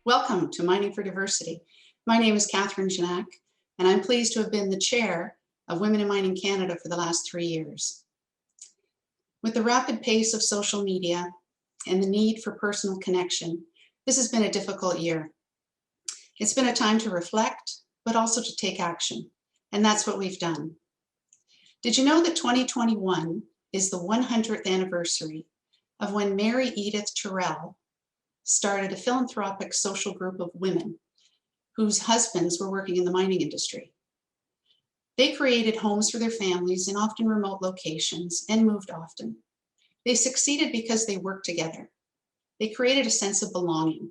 Welcome to Mining for Diversity. My name is Catherine Janak, and I'm pleased to have been the chair of Women in Mining Canada for the last 3 years. With the rapid pace of social media and the need for personal connection, this has been a difficult year. It's been a time to reflect, but also to take action, and that's what we've done. Did you know that 2021 is the 100th anniversary of when Mary Edith Terrell started a philanthropic social group of women whose husbands were working in the mining industry. They created homes for their families in often remote locations and moved often. They succeeded because they worked together. They created a sense of belonging.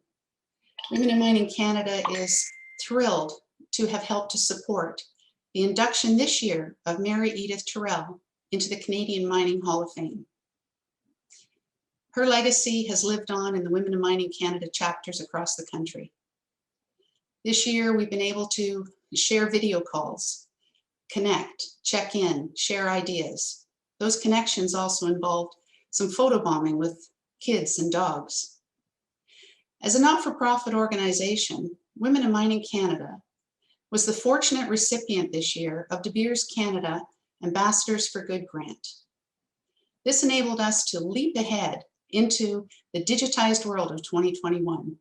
Women in Mining Canada is thrilled to have helped to support the induction this year of Mary Edith Terrell into the Canadian Mining Hall of Fame. Her legacy has lived on in the Women in Mining Canada chapters across the country. This year, we've been able to share video calls, connect, check in, share ideas. Those connections also involved some photobombing with kids and dogs. As a not-for-profit organization, Women in Mining Canada was the fortunate recipient this year of De Beers Canada Ambassadors for Good grant. This enabled us to leap ahead into the digitized world of 2021.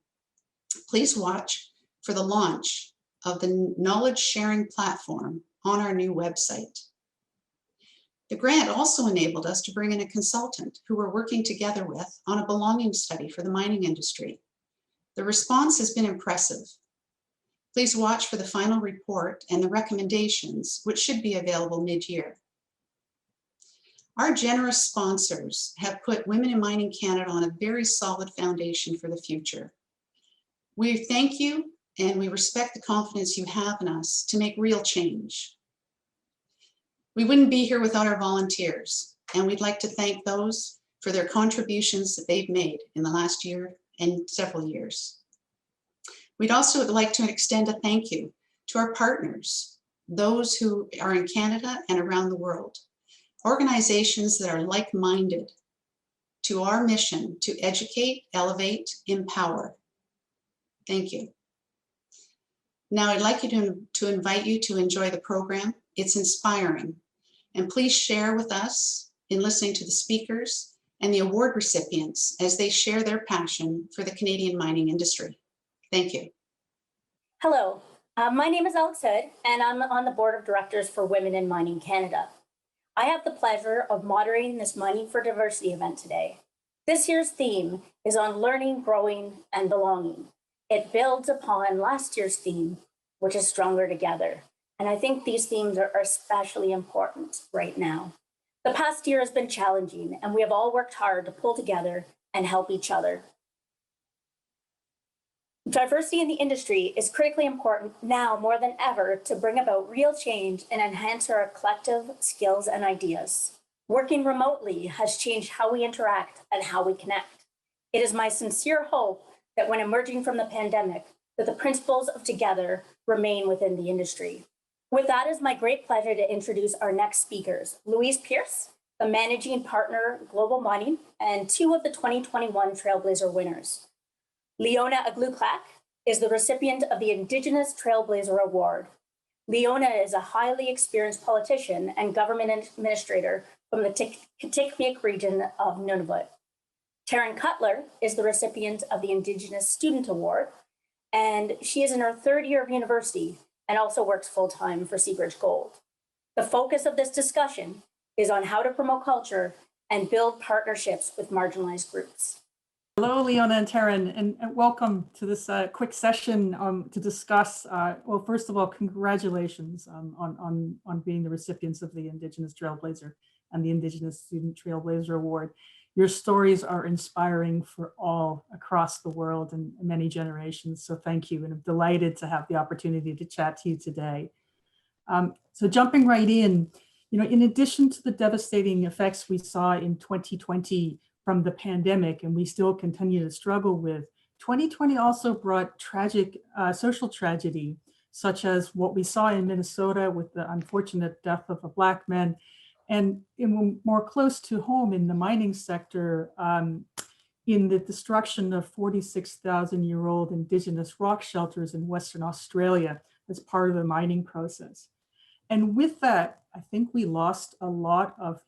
Please watch for the launch of the knowledge sharing platform on our new website. The grant also enabled us to bring in a consultant who we're working together with on a belonging study for the mining industry. The response has been impressive. Please watch for the final report and the recommendations, which should be available mid-year. Our generous sponsors have put Women in Mining Canada on a very solid foundation for the future. We thank you and we respect the confidence you have in us to make real change. We wouldn't be here without our volunteers, and we'd like to thank those for their contributions that they've made in the last year and several years. We'd also like to extend a thank you to our partners, those who are in Canada and around the world. Organizations that are like-minded to our mission to educate, elevate, empower. Thank you. Now I'd like to invite you to enjoy the program. It's inspiring. And please share with us in listening to the speakers and the award recipients as they share their passion for the Canadian mining industry. Thank you. Hello, my name is Alex Hood, and I'm on the board of directors for Women in Mining Canada. I have the pleasure of moderating this Mining for Diversity event today. This year's theme is on learning, growing, and belonging. It builds upon last year's theme, which is Stronger Together. And I think these themes are especially important right now. The past year has been challenging, and we have all worked hard to pull together and help each other. Diversity in the industry is critically important now more than ever to bring about real change and enhance our collective skills and ideas. Working remotely has changed how we interact and how we connect. It is my sincere hope that when emerging from the pandemic, that the principles of together remain within the industry. With that, it's my great pleasure to introduce our next speakers, Louise Pierce, the Managing Partner, Global Mining, and 2 of the 2021 Trailblazer winners. Leona Agluklak is the recipient of the Indigenous Trailblazer Award. Leona is a highly experienced politician and government administrator from the Kitikmeot region of Nunavut. Taryn Cutler is the recipient of the Indigenous Student Award, and she is in her 3rd year of university and also works full-time for Seabridge Gold. The focus of this discussion is on how to promote culture and build partnerships with marginalized groups. Hello, Leona and Taryn, and welcome to this quick session to discuss, well, first of all, congratulations on being the recipients of the Indigenous Trailblazer and the Indigenous Student Trailblazer Award. Your stories are inspiring for all across the world and many generations, so thank you, and I'm delighted to have the opportunity to chat to you today. So jumping right in, in addition to the devastating effects we saw in 2020 from the pandemic, and we still continue to struggle with, 2020 also brought tragic social tragedy, such as what we saw in Minnesota with the unfortunate death of a Black man, and more close to home in the mining sector, in the destruction of 46,000-year-old indigenous rock shelters in Western Australia as part of the mining process. And with that, I think we lost a lot of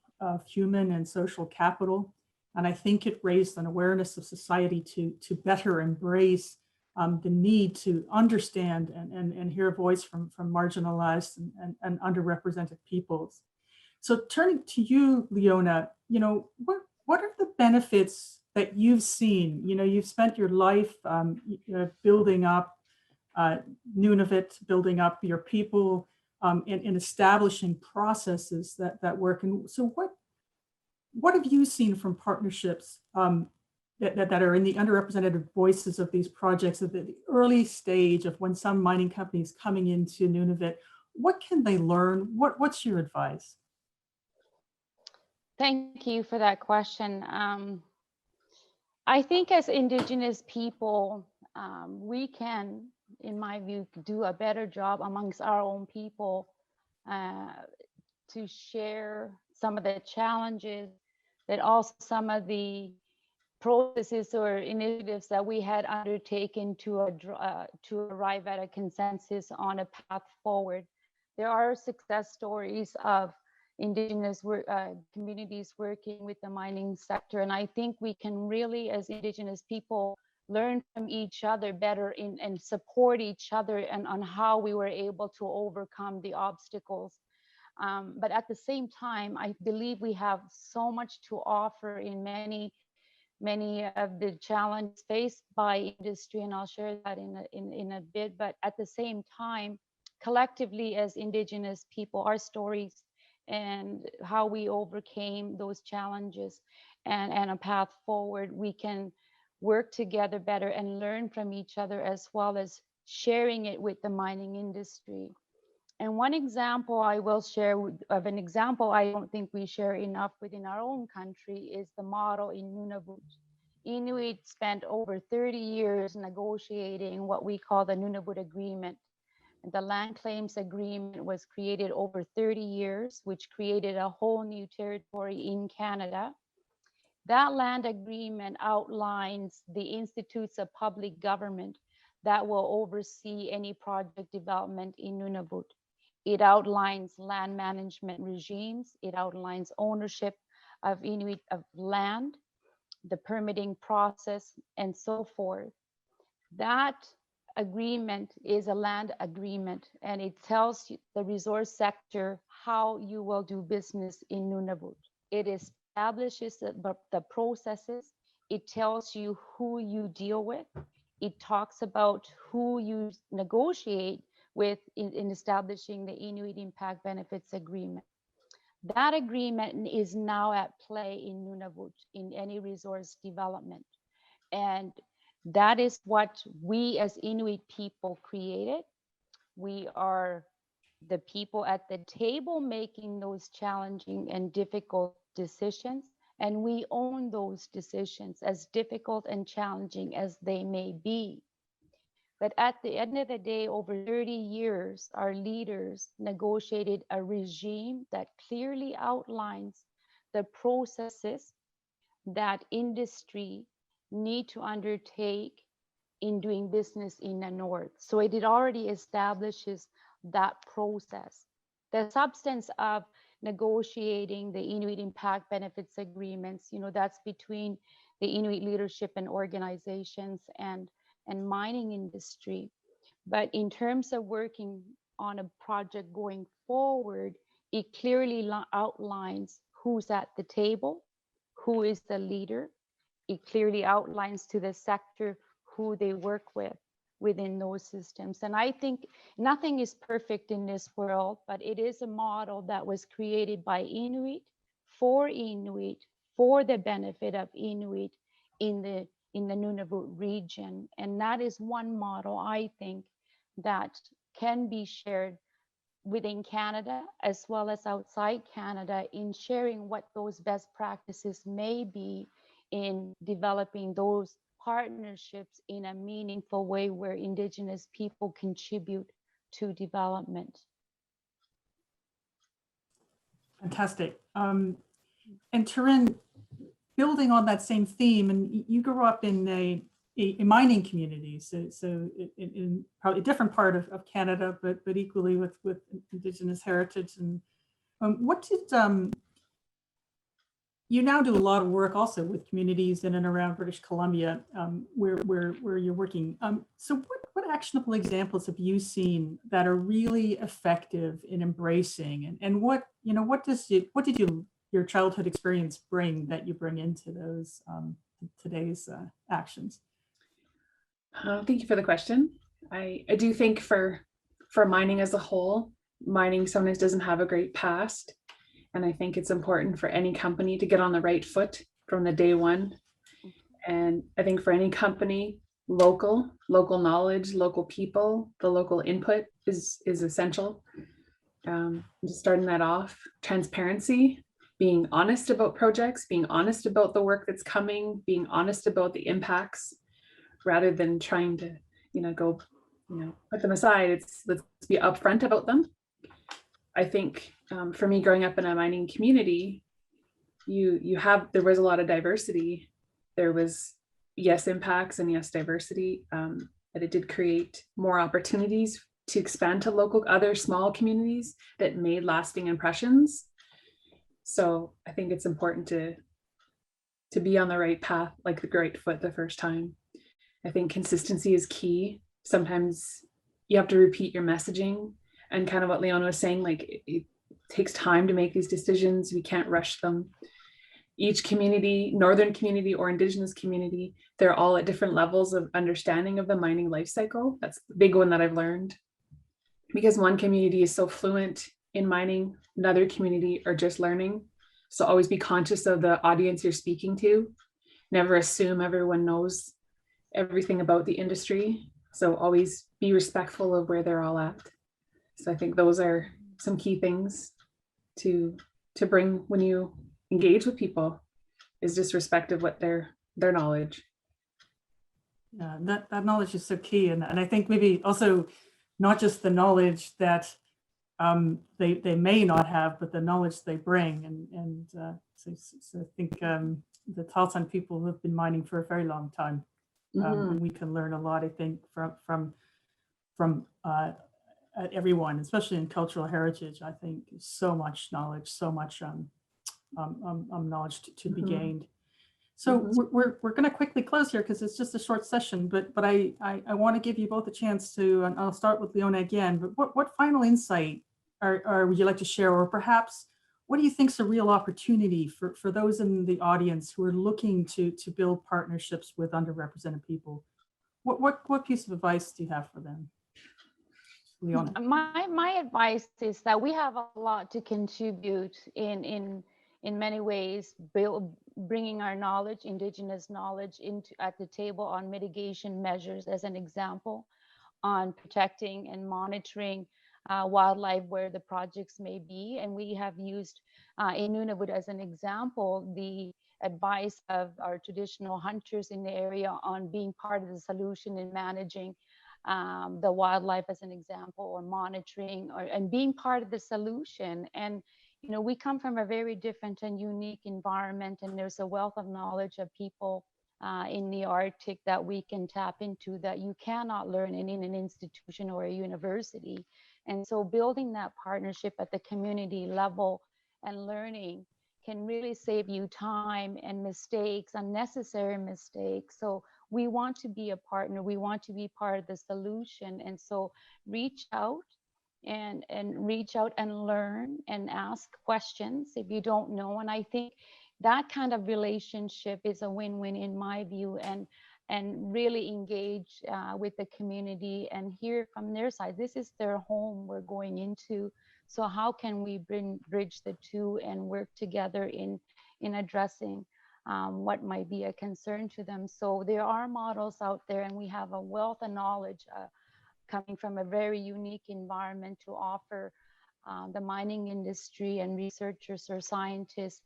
human and social capital. And I think it raised an awareness of society to better embrace the need to understand and hear a voice from marginalized and underrepresented peoples. So turning to you, Leona, what are the benefits that you've seen? You've spent your life building up Nunavut, building up your people, in establishing processes that work. And so what have you seen from partnerships that are in the underrepresented voices of these projects at the early stage of when some mining companies coming into Nunavut? What can they learn? What's your advice? Thank you for that question. I think as Indigenous people, we can, in my view, do a better job amongst our own people to share some of the challenges, that also some of the processes or initiatives that we had undertaken to arrive at a consensus on a path forward. There are success stories of Indigenous communities working with the mining sector, and I think we can really, as Indigenous people, learn from each other better and support each other and on how we were able to overcome the obstacles. But at the same time, I believe we have so much to offer in many of the challenges faced by industry, and I'll share that in a bit. But at the same time, collectively as Indigenous people, our stories and how we overcame those challenges and a path forward, we can work together better and learn from each other, as well as sharing it with the mining industry. And one example I will share of an example I don't think we share enough within our own country is the model in Nunavut. Inuit spent over 30 years negotiating what we call the Nunavut Agreement. The Land Claims Agreement was created over 30 years, which created a whole new territory in Canada. That land agreement outlines the institutes of public government that will oversee any project development in Nunavut. It outlines land management regimes. It outlines ownership of Inuit of land, the permitting process, and so forth. That agreement is a land agreement, and it tells the resource sector how you will do business in Nunavut. It establishes the processes. It tells you who you deal with. It talks about who you negotiate with in establishing the Inuit Impact Benefits Agreement. That agreement is now at play in Nunavut in any resource development. And that is what we as Inuit people created. We are the people at the table making those challenging and difficult decisions, and we own those decisions, as difficult and challenging as they may be. But at the end of the day, over 30 years, our leaders negotiated a regime that clearly outlines the processes that industry need to undertake in doing business in the North. So it already establishes that process. The substance of negotiating the Inuit Impact Benefits Agreements, that's between the Inuit leadership and organizations and mining industry. But in terms of working on a project going forward, it clearly outlines who's at the table, who is the leader. It clearly outlines to the sector who they work with within those systems. And I think nothing is perfect in this world, but it is a model that was created by Inuit, for the benefit of Inuit in the Nunavut region. And that is one model, I think, that can be shared within Canada as well as outside Canada, in sharing what those best practices may be in developing those partnerships in a meaningful way where Indigenous people contribute to development. Fantastic. And Taryn, building on that same theme, and you grew up in a mining community, so in probably a different part of Canada, but equally with Indigenous heritage. And what did you now do a lot of work also with communities in and around British Columbia, where you're working. So what actionable examples have you seen that are really effective in embracing, and what did your childhood experience bring that you bring into those today's actions? Thank you for the question. I do think for mining as a whole, mining sometimes doesn't have a great past. And I think it's important for any company to get on the right foot from the day one. And I think for any company, local knowledge, local people, the local input is essential. Just starting that off, transparency, being honest about projects, being honest about the work that's coming, being honest about the impacts, rather than trying to, go, put them aside. Let's be upfront about them. I think for me, growing up in a mining community, there was a lot of diversity. There was, yes, impacts and yes, diversity, but it did create more opportunities to expand to local other small communities that made lasting impressions. So I think it's important to be on the right path, like the right foot the first time. I think consistency is key. Sometimes you have to repeat your messaging, and kind of what Leona was saying, like it takes time to make these decisions. We can't rush them. Each community, Northern community or Indigenous community, they're all at different levels of understanding of the mining life cycle. That's the big one that I've learned, because one community is so fluent in mining, another community are just learning. So always be conscious of the audience you're speaking to. Never assume everyone knows everything about the industry. So always be respectful of where they're all at. So I think those are some key things to bring when you engage with people, is just respect of what their knowledge. Yeah, that knowledge is so key, and I think maybe also not just the knowledge that they may not have, but the knowledge they bring, and so I think the Tahltan people who have been mining for a very long time, and we can learn a lot, I think, from everyone, especially in cultural heritage. I think so much knowledge, so much knowledge to be gained. So we're going to quickly close here because it's just a short session, but I want to give you both a chance to, and I'll start with Leona again, but what final insight would you like to share, or perhaps what do you think is a real opportunity for those in the audience who are looking to build partnerships with underrepresented people? What piece of advice do you have for them? Leona. My advice is that we have a lot to contribute in many ways, bringing our knowledge, Indigenous knowledge, at the table on mitigation measures, as an example, on protecting and monitoring wildlife where the projects may be. And we have used in Nunavut as an example the advice of our traditional hunters in the area on being part of the solution in managing the wildlife, as an example, or monitoring, and being part of the solution. And we come from a very different and unique environment, and there's a wealth of knowledge of people in the Arctic that we can tap into that you cannot learn in an institution or a university. And so building that partnership at the community level and learning can really save you time and mistakes, unnecessary mistakes. So we want to be a partner. We want to be part of the solution. And so reach out and learn and ask questions if you don't know. And I think that kind of relationship is a win-win in my view, and really engage with the community and hear from their side. This is their home we're going into. So how can we bridge the two and work together in addressing what might be a concern to them? So there are models out there, and we have a wealth of knowledge coming from a very unique environment to offer the mining industry and researchers or scientists.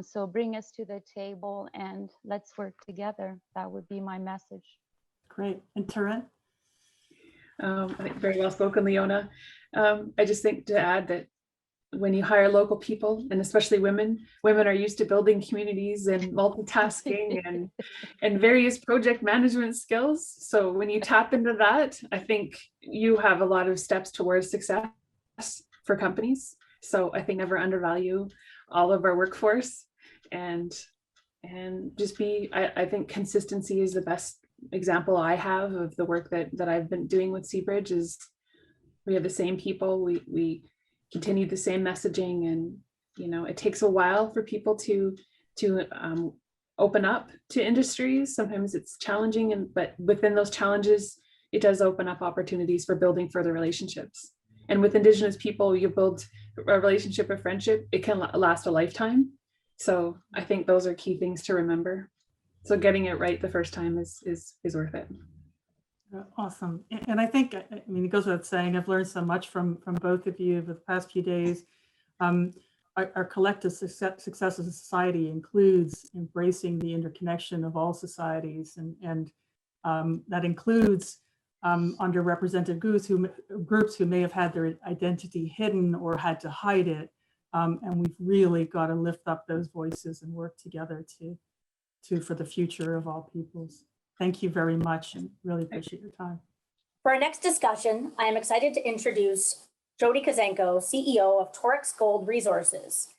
So bring us to the table and let's work together. That would be my message. Great. And Taryn? I think very well spoken, Leona. I just think to add that when you hire local people, and especially women are used to building communities and multitasking and various project management skills. So when you tap into that, I think you have a lot of steps towards success for companies. So I think never undervalue all of our workforce, and just be, I think consistency is the best example I have of the work that I've been doing with Seabridge. Is we have the same people, we continue the same messaging, and it takes a while for people to open up to industries. Sometimes it's challenging, but within those challenges, it does open up opportunities for building further relationships. And with Indigenous people, you build a relationship, a friendship, it can last a lifetime. So I think those are key things to remember. So getting it right the first time is worth it. Awesome. And I think, I mean, it goes without saying, I've learned so much from both of you over the past few days. Our collective success as a society includes embracing the interconnection of all societies, and that includes underrepresented groups who may have had their identity hidden or had to hide it. And we've really got to lift up those voices and work together for the future of all peoples. Thank you very much, and really appreciate your time. For our next discussion, I am excited to introduce Jody Kuzenko, CEO of Torex Gold Resources.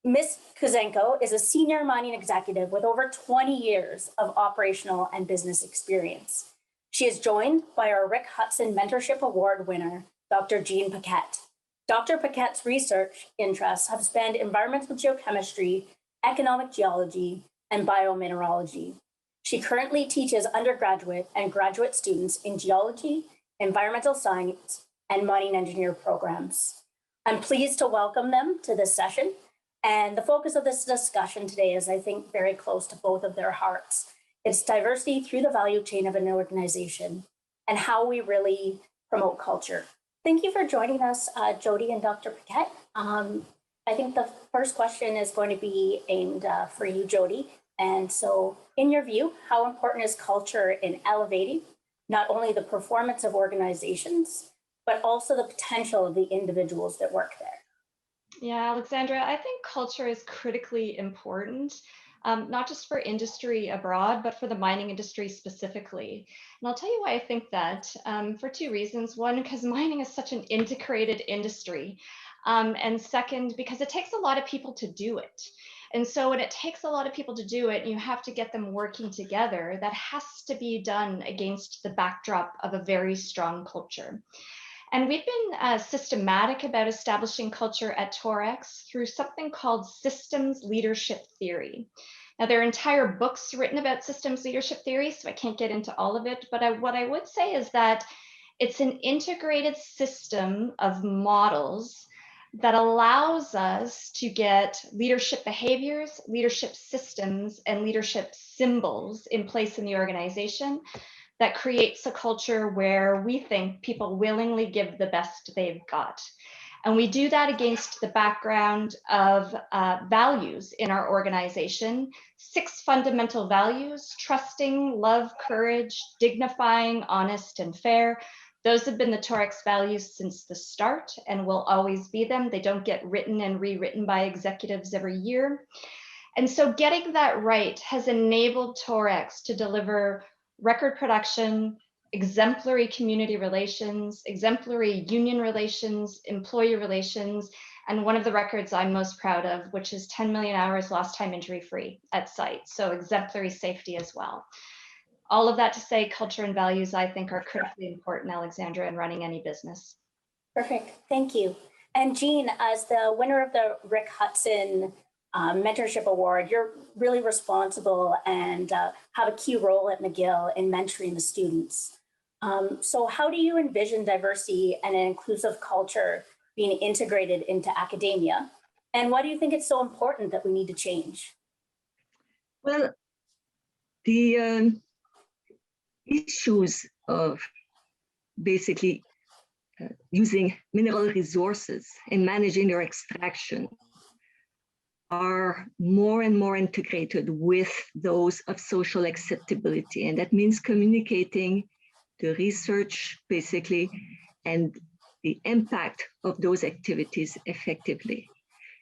Ms. Kuzenko is a senior mining executive with over 20 years of operational and business experience. She is joined by our Rick Hudson Mentorship Award winner, Dr. Jean Paquette. Dr. Paquette's research interests have spanned environmental geochemistry, economic geology, and biomineralogy. She currently teaches undergraduate and graduate students in geology, environmental science, and mining engineer programs. I'm pleased to welcome them to this session. And the focus of this discussion today is, I think, very close to both of their hearts. It's diversity through the value chain of an organization and how we really promote culture. Thank you for joining us, Jody and Dr. Paquette. I think the first question is going to be aimed for you, Jody. And so, in your view, how important is culture in elevating not only the performance of organizations, but also the potential of the individuals that work there? Yeah, Alexandra, I think culture is critically important, not just for industry abroad, but for the mining industry specifically. And I'll tell you why I think that, for two reasons. One, because mining is such an integrated industry. And second, because it takes a lot of people to do it. And so when it takes a lot of people to do it, you have to get them working together. That has to be done against the backdrop of a very strong culture. And we've been systematic about establishing culture at Torex through something called systems leadership theory. Now, there are entire books written about systems leadership theory, so I can't get into all of it. But what I would say is that it's an integrated system of models that allows us to get leadership behaviors, leadership systems, and leadership symbols in place in the organization that creates a culture where we think people willingly give the best they've got. And we do that against the background of values in our organization, 6 fundamental values: trusting, love, courage, dignifying, honest, and fair. Those have been the Torex values since the start and will always be them. They don't get written and rewritten by executives every year. And so getting that right has enabled Torex to deliver record production, exemplary community relations, exemplary union relations, employee relations, and one of the records I'm most proud of, which is 10 million hours lost time injury free at site. So exemplary safety as well. All of that to say, culture and values, I think, are critically important, Alexandra, in running any business. Perfect, thank you. And Jean, as the winner of the Rick Hudson Mentorship Award, you're really responsible and have a key role at McGill in mentoring the students. So how do you envision diversity and an inclusive culture being integrated into academia? And why do you think it's so important that we need to change? Well, the issues of basically using mineral resources and managing their extraction are more and more integrated with those of social acceptability. And that means communicating the research basically and the impact of those activities effectively.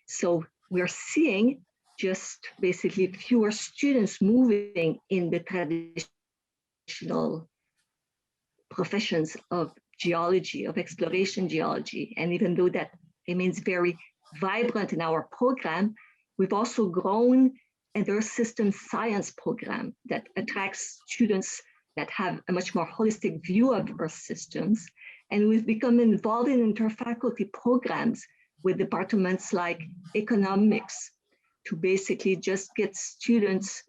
So we're seeing just basically fewer students moving in the traditional professions of geology, of exploration geology. And even though that remains very vibrant in our program, we've also grown an Earth System Science program that attracts students that have a much more holistic view of Earth systems. And we've become involved in interfaculty programs with departments like economics to basically just get students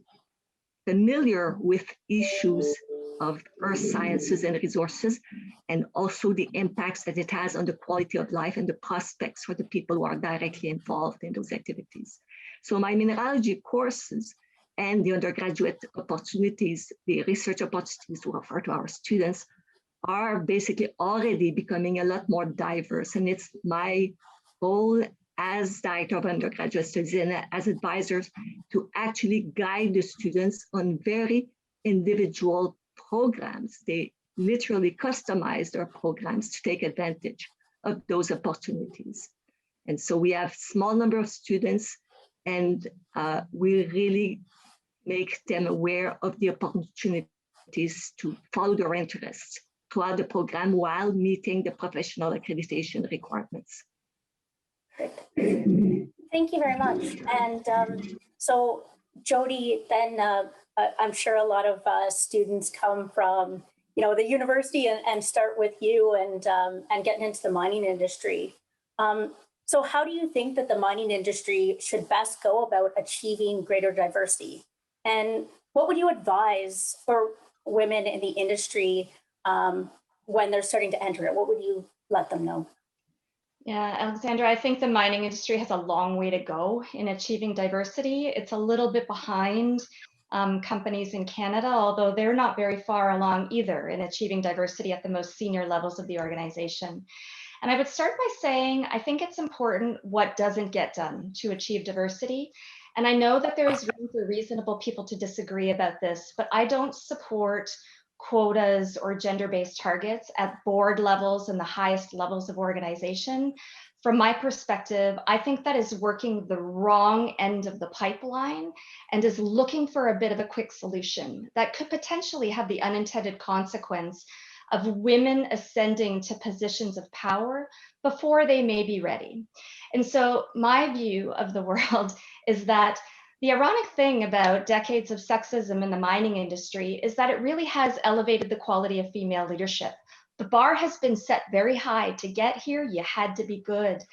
familiar with issues of earth sciences and resources, and also the impacts that it has on the quality of life and the prospects for the people who are directly involved in those activities. So my mineralogy courses and the undergraduate opportunities, the research opportunities to offer to our students are basically already becoming a lot more diverse. And it's my goal as director of undergraduate studies and as advisors to actually guide the students on very individual programs. They literally customize their programs to take advantage of those opportunities. And so we have a small number of students, and we really make them aware of the opportunities to follow their interests throughout the program while meeting the professional accreditation requirements. Thank you very much. And so Jody, then I'm sure a lot of students come from, the university and start with you and getting into the mining industry. So how do you think that the mining industry should best go about achieving greater diversity? And what would you advise for women in the industry when they're starting to enter it? What would you let them know? Yeah, Alexandra, I think the mining industry has a long way to go in achieving diversity. It's a little bit behind companies in Canada, although they're not very far along either in achieving diversity at the most senior levels of the organization. And I would start by saying, I think it's important what doesn't get done to achieve diversity. And I know that there is room for reasonable people to disagree about this, but I don't support quotas or gender-based targets at board levels and the highest levels of organization. From my perspective, I think that is working the wrong end of the pipeline and is looking for a bit of a quick solution that could potentially have the unintended consequence of women ascending to positions of power before they may be ready. And so my view of the world is that the ironic thing about decades of sexism in the mining industry is that it really has elevated the quality of female leadership. The bar has been set very high. To get here, you had to be good.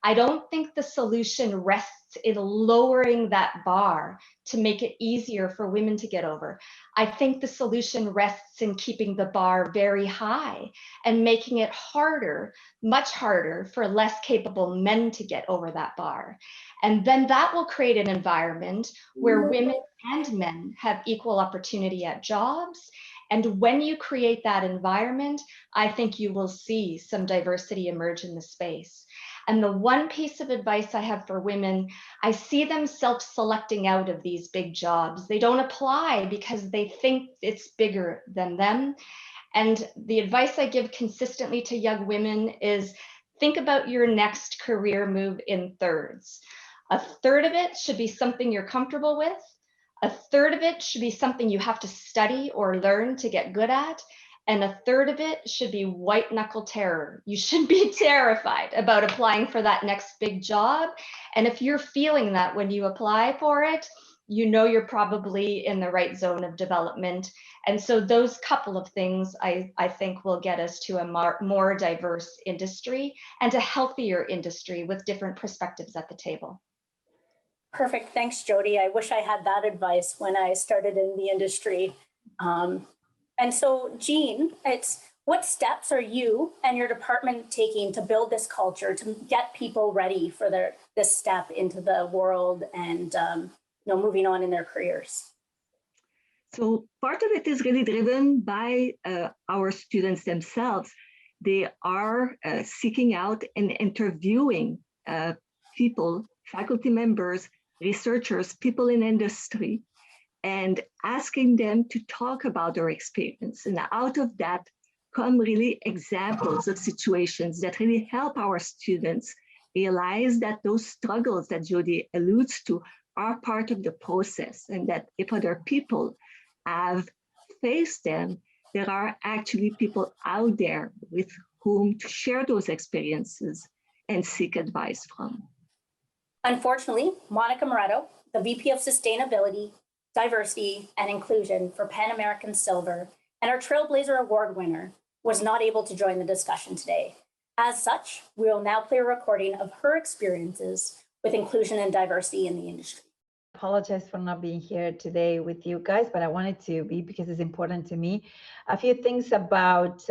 I don't think the solution rests in lowering that bar to make it easier for women to get over. I think the solution rests in keeping the bar very high and making it harder, much harder for less capable men to get over that bar. And then that will create an environment where women and men have equal opportunity at jobs. And when you create that environment, I think you will see some diversity emerge in the space. And the one piece of advice I have for women, I see them self-selecting out of these big jobs. They don't apply because they think it's bigger than them. And the advice I give consistently to young women is think about your next career move in thirds. A third of it should be something you're comfortable with. A third of it should be something you have to study or learn to get good at. And a third of it should be white knuckle terror. You should be terrified about applying for that next big job. And if you're feeling that when you apply for it, you know you're probably in the right zone of development. And so those couple of things I think will get us to a more diverse industry and a healthier industry with different perspectives at the table. Perfect. Thanks, Jody. I wish I had that advice when I started in the industry. And so, Jean, what steps are you and your department taking to build this culture, to get people ready for this step into the world and moving on in their careers? So part of it is really driven by our students themselves. They are seeking out and interviewing people, faculty members, researchers, people in industry, and asking them to talk about their experience. And out of that become really examples of situations that really help our students realize that those struggles that Jody alludes to are part of the process, and that if other people have faced them, there are actually people out there with whom to share those experiences and seek advice from. Unfortunately, Monica Moretto, the VP of Sustainability, Diversity, and Inclusion for Pan American Silver and our Trailblazer Award winner, was not able to join the discussion today. As such, we will now play a recording of her experiences with inclusion and diversity in the industry. Apologize for not being here today with you guys, but I wanted to be because it's important to me. A few things about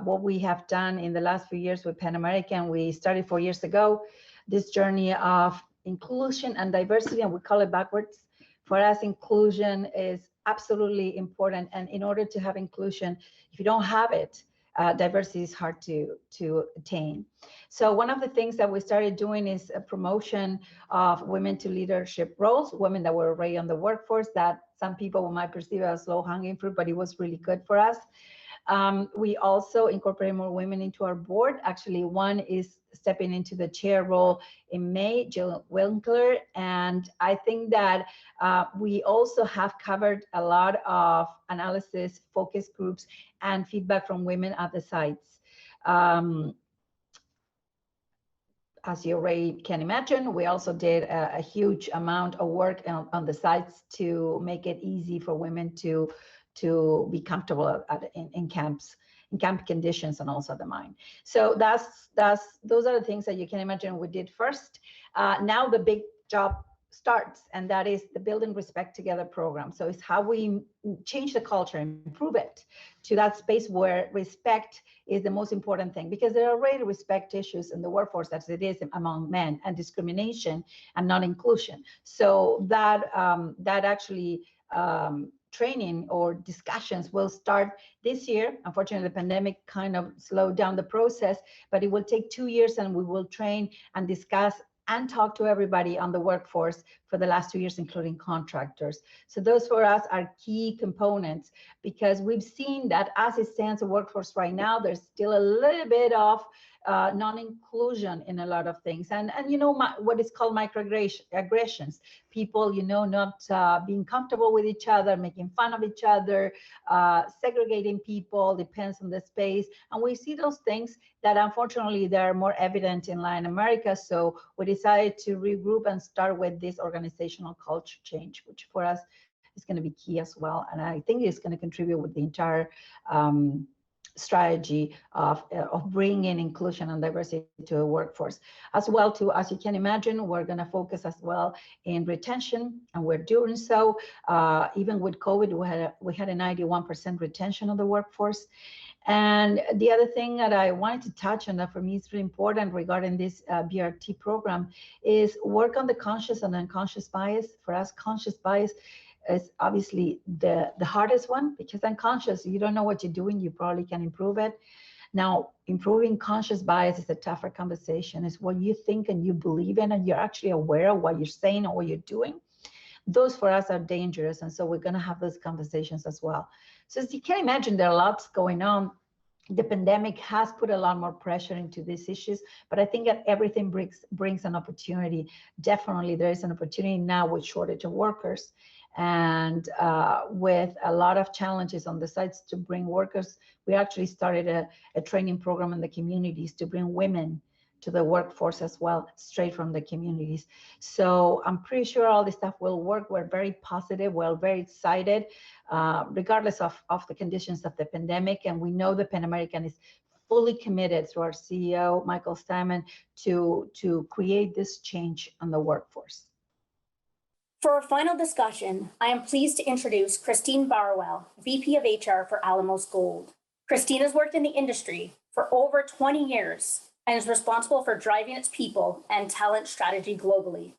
what we have done in the last few years with Pan American. We started 4 years ago, this journey of inclusion and diversity, and we call it backwards. For us, inclusion is absolutely important. And in order to have inclusion, if you don't have it, diversity is hard to attain. So one of the things that we started doing is a promotion of women to leadership roles, women that were already on the workforce that some people might perceive as low-hanging fruit, but it was really good for us. We also incorporated more women into our board. Actually, one is stepping into the chair role in May, Jill Winkler. And I think that we also have covered a lot of analysis, focus groups, and feedback from women at the sites. As you already can imagine, we also did a huge amount of work on the sites to make it easy for women to be comfortable in camps, in camp conditions, and also the mine. So those are the things that you can imagine we did first. Now the big job starts, and that is the Build and Respect Together program. So it's how we change the culture and improve it to that space where respect is the most important thing, because there are already respect issues in the workforce as it is among men, and discrimination and non-inclusion. So that actually training or discussions will start this year. Unfortunately, the pandemic kind of slowed down the process, but it will take 2 years, and we will train and discuss and talk to everybody on the workforce for the last 2 years, including contractors. So those for us are key components, because we've seen that as it stands, the workforce right now, there's still a little bit of non-inclusion in a lot of things. And you know, what is called microaggressions. People, you know, not being comfortable with each other, making fun of each other, segregating people, depends on the space. And we see those things that unfortunately they're more evident in Latin America. So we decided to regroup and start with this organizational culture change, which for us is going to be key as well. And I think it's going to contribute with the entire strategy of bringing inclusion and diversity to the workforce. As well, too, as you can imagine, we're going to focus as well in retention, and we're doing so. Even with COVID, we had a 91% retention of the workforce. And the other thing that I wanted to touch on that for me is really important regarding this BRT program is work on the conscious and unconscious bias. For us, conscious bias is obviously the hardest one, because unconscious, you don't know what you're doing, you probably can improve it. Now, improving conscious bias is a tougher conversation. It's what you think and you believe in, and you're actually aware of what you're saying or what you're doing. Those for us are dangerous, and so we're going to have those conversations as well. So as you can imagine, there are lots going on. The pandemic has put a lot more pressure into these issues, but I think that everything brings an opportunity. Definitely, there is an opportunity now with shortage of workers, and with a lot of challenges on the sites to bring workers. We actually started a training program in the communities to bring women to the workforce as well, straight from the communities. So I'm pretty sure all this stuff will work. We're very positive, we're very excited, regardless of the conditions of the pandemic. And we know the Pan American is fully committed through our CEO, Michael Steinman, to create this change on the workforce. For our final discussion, I am pleased to introduce Christine Barwell, VP of HR for Alamos Gold. Christine has worked in the industry for over 20 years and is responsible for driving its people and talent strategy globally.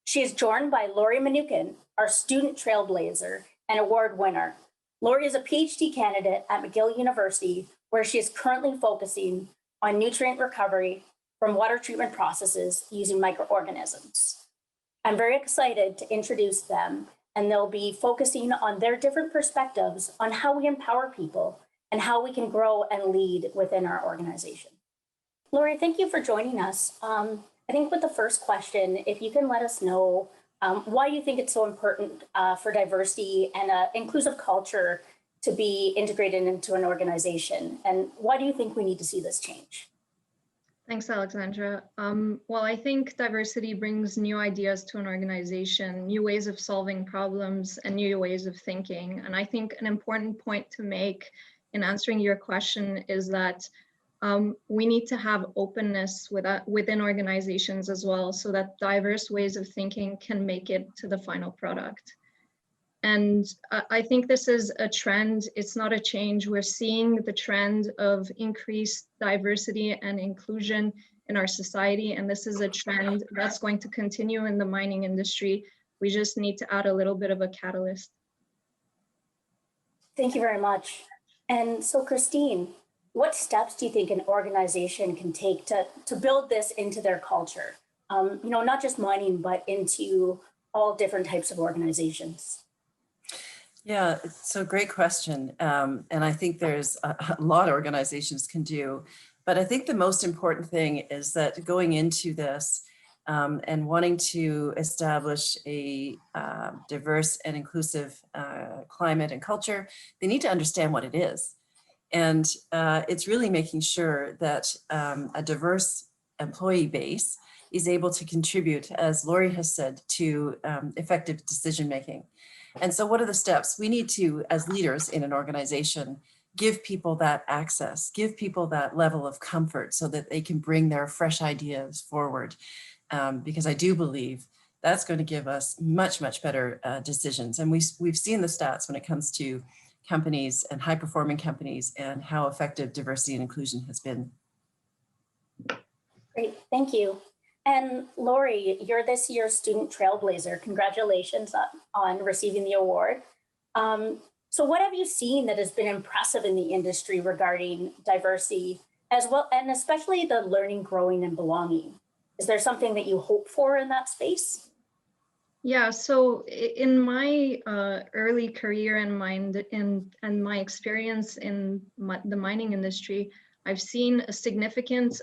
She is joined by Lori Manukin, our student trailblazer and award winner. Lori is a PhD candidate at McGill University, where she is currently focusing on nutrient recovery from water treatment processes using microorganisms. I'm very excited to introduce them, and they'll be focusing on their different perspectives on how we empower people and how we can grow and lead within our organization. Lori, thank you for joining us. I think with the first question, if you can let us know why you think it's so important for diversity and an inclusive culture to be integrated into an organization, and why do you think we need to see this change? Thanks, Alexandra. Well, I think diversity brings new ideas to an organization, new ways of solving problems, and new ways of thinking. And I think an important point to make in answering your question is that we need to have openness within organizations as well, so that diverse ways of thinking can make it to the final product. And I think this is a trend, it's not a change. We're seeing the trend of increased diversity and inclusion in our society. And this is a trend that's going to continue in the mining industry. We just need to add a little bit of a catalyst. Thank you very much. And so Christine, what steps do you think an organization can take to build this into their culture? Not just mining, but into all different types of organizations. Yeah, so great question. And I think there's a lot of organizations can do, but I think the most important thing is that going into this and wanting to establish a diverse and inclusive climate and culture, they need to understand what it is. And it's really making sure that a diverse employee base is able to contribute, as Lori has said, to effective decision-making. And so what are the steps? We need to, as leaders in an organization, give people that access, give people that level of comfort so that they can bring their fresh ideas forward. Because I do believe that's going to give us much, much better decisions. And we've seen the stats when it comes to companies and high-performing companies and how effective diversity and inclusion has been. Great, thank you. And Lori, you're this year's Student Trailblazer. Congratulations on receiving the award. So what have you seen that has been impressive in the industry regarding diversity as well, and especially the learning, growing, and belonging? Is there something that you hope for in that space? Yeah, so in my early career and my experience in the mining industry, I've seen a significant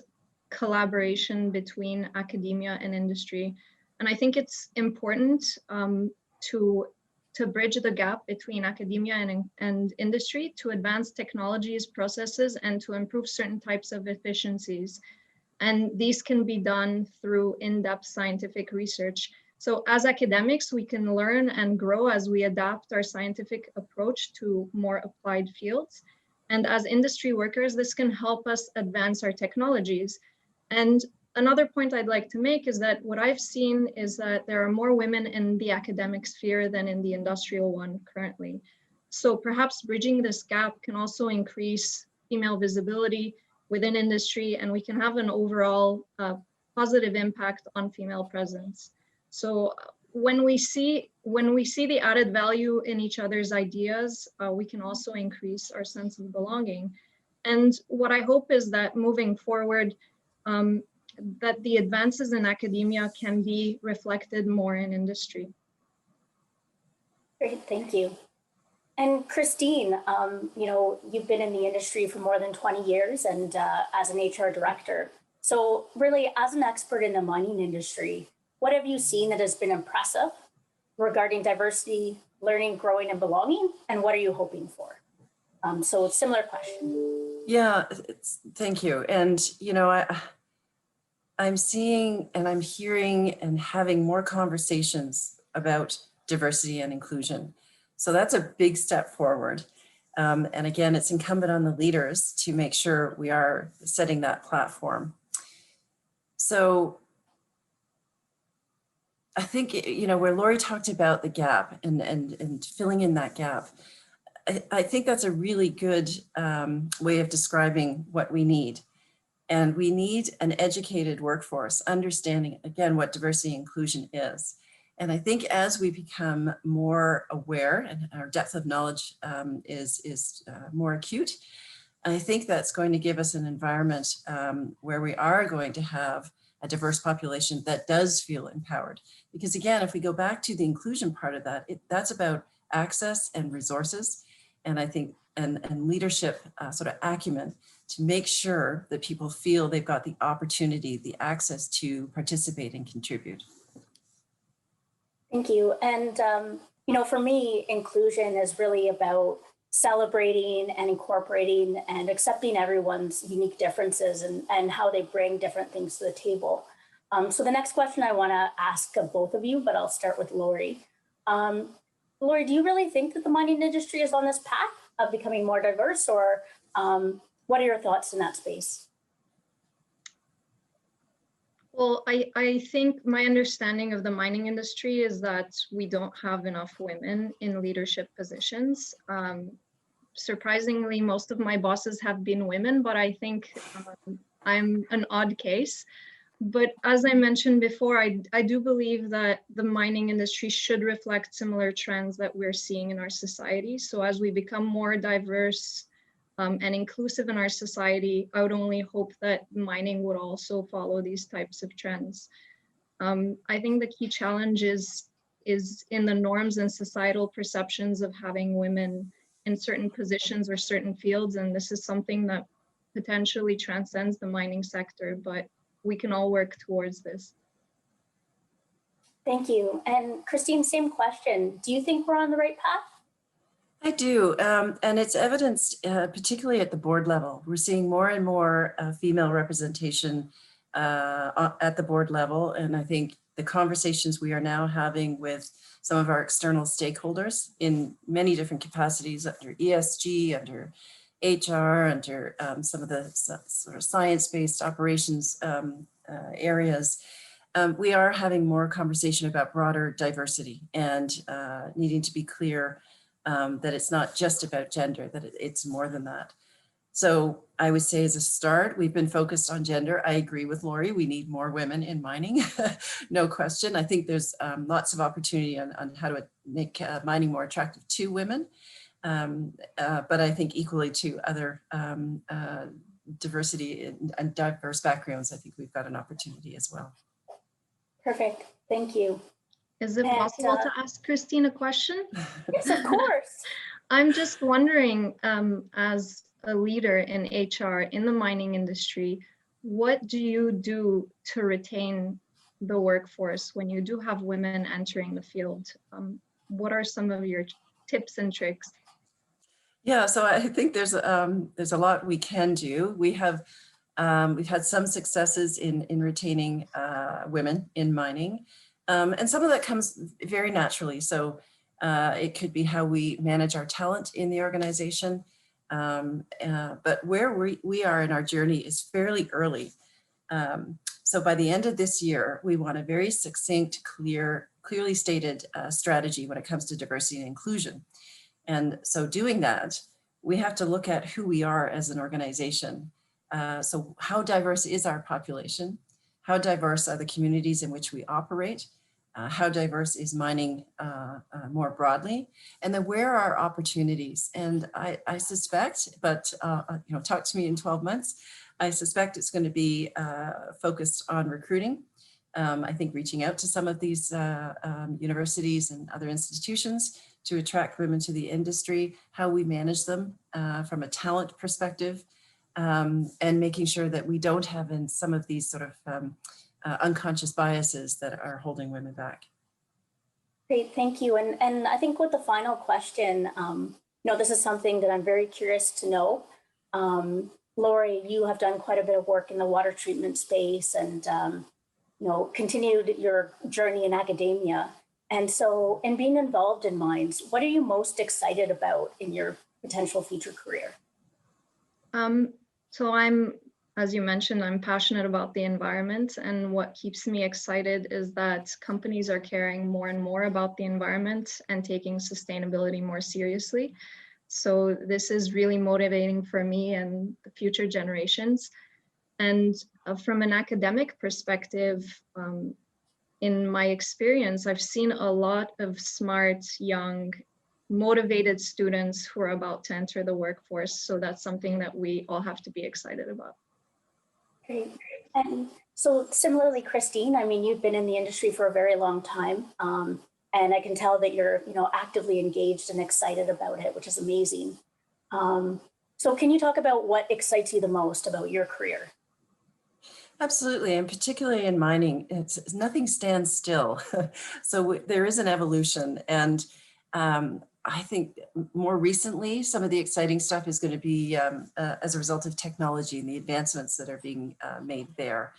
collaboration between academia and industry. And I think it's important to bridge the gap between academia and industry to advance technologies, processes, and to improve certain types of efficiencies. And these can be done through in-depth scientific research. So as academics, we can learn and grow as we adapt our scientific approach to more applied fields. And as industry workers, this can help us advance our technologies. And another point I'd like to make is that what I've seen is that there are more women in the academic sphere than in the industrial one currently. So perhaps bridging this gap can also increase female visibility within industry, and we can have an overall positive impact on female presence. So when we see the added value in each other's ideas, we can also increase our sense of belonging. And what I hope is that moving forward, that the advances in academia can be reflected more in industry. Great, thank you. And Christine, you've been in the industry for more than 20 years and as an HR director. So really, as an expert in the mining industry, what have you seen that has been impressive regarding diversity, learning, growing, and belonging? And what are you hoping for? So a similar question. Yeah, thank you. And, I'm seeing and I'm hearing and having more conversations about diversity and inclusion. So that's a big step forward. And again, it's incumbent on the leaders to make sure we are setting that platform. So I think, where Lori talked about the gap and filling in that gap, I think that's a really good way of describing what we need. And we need an educated workforce, understanding, again, what diversity and inclusion is. And I think as we become more aware and our depth of knowledge is more acute, I think that's going to give us an environment where we are going to have a diverse population that does feel empowered. Because again, if we go back to the inclusion part of that, that's about access and resources. And I think and leadership sort of acumen to make sure that people feel they've got the opportunity, the access to participate and contribute. Thank you. And, for me, inclusion is really about celebrating and incorporating and accepting everyone's unique differences and how they bring different things to the table. So the next question I want to ask of both of you, but I'll start with Lori. Lori, do you really think that the mining industry is on this path of becoming more diverse, or what are your thoughts in that space? Well, I think my understanding of the mining industry is that we don't have enough women in leadership positions. Surprisingly, most of my bosses have been women, but I think I'm an odd case. But as I mentioned before, I do believe that the mining industry should reflect similar trends that we're seeing in our society. So as we become more diverse and inclusive in our society, I would only hope that mining would also follow these types of trends. I think the key challenge is in the norms and societal perceptions of having women in certain positions or certain fields. And this is something that potentially transcends the mining sector, but we can all work towards this. Thank you. And Christine, same question. Do you think we're on the right path? I do, and it's evidenced particularly at the board level. We're seeing more and more female representation at the board level, and I think the conversations we are now having with some of our external stakeholders in many different capacities, under ESG, under HR, under some of the sort of science-based operations areas, we are having more conversation about broader diversity and needing to be clear that it's not just about gender, that it's more than that. So I would say as a start, we've been focused on gender. I agree with Lori, we need more women in mining, no question. I think there's lots of opportunity on how to make mining more attractive to women, but I think equally to other diversity and diverse backgrounds. I think we've got an opportunity as well. Perfect, thank you. Is it possible to ask Christine a question? Yes, of course. I'm just wondering, as a leader in HR in the mining industry, what do you do to retain the workforce when you do have women entering the field? What are some of your tips and tricks? Yeah, so I think there's a lot we can do. We've had some successes in retaining women in mining. And some of that comes very naturally. So it could be how we manage our talent in the organization. But where we are in our journey is fairly early. So by the end of this year, we want a very succinct, clearly stated strategy when it comes to diversity and inclusion. And so doing that, we have to look at who we are as an organization. So how diverse is our population? How diverse are the communities in which we operate? How diverse is mining more broadly? And then where are our opportunities? And I suspect, but talk to me in 12 months, I suspect it's going to be focused on recruiting. I think reaching out to some of these universities and other institutions to attract women to the industry, how we manage them from a talent perspective, and making sure that we don't have in some of these sort of unconscious biases that are holding women back. Great, thank you. And I think with the final question, this is something that I'm very curious to know. Lori, you have done quite a bit of work in the water treatment space and continued your journey in academia. And so in being involved in mines, what are you most excited about in your potential future career? So as you mentioned, I'm passionate about the environment, and what keeps me excited is that companies are caring more and more about the environment and taking sustainability more seriously. So this is really motivating for me and the future generations. And from an academic perspective, in my experience, I've seen a lot of smart, young, motivated students who are about to enter the workforce. So that's something that we all have to be excited about. Great. And so similarly, Christine, I mean, you've been in the industry for a very long time, and I can tell that you're, actively engaged and excited about it, which is amazing. So can you talk about what excites you the most about your career? Absolutely, and particularly in mining, nothing stands still. So there is an evolution, and I think more recently, some of the exciting stuff is going to be as a result of technology and the advancements that are being made there.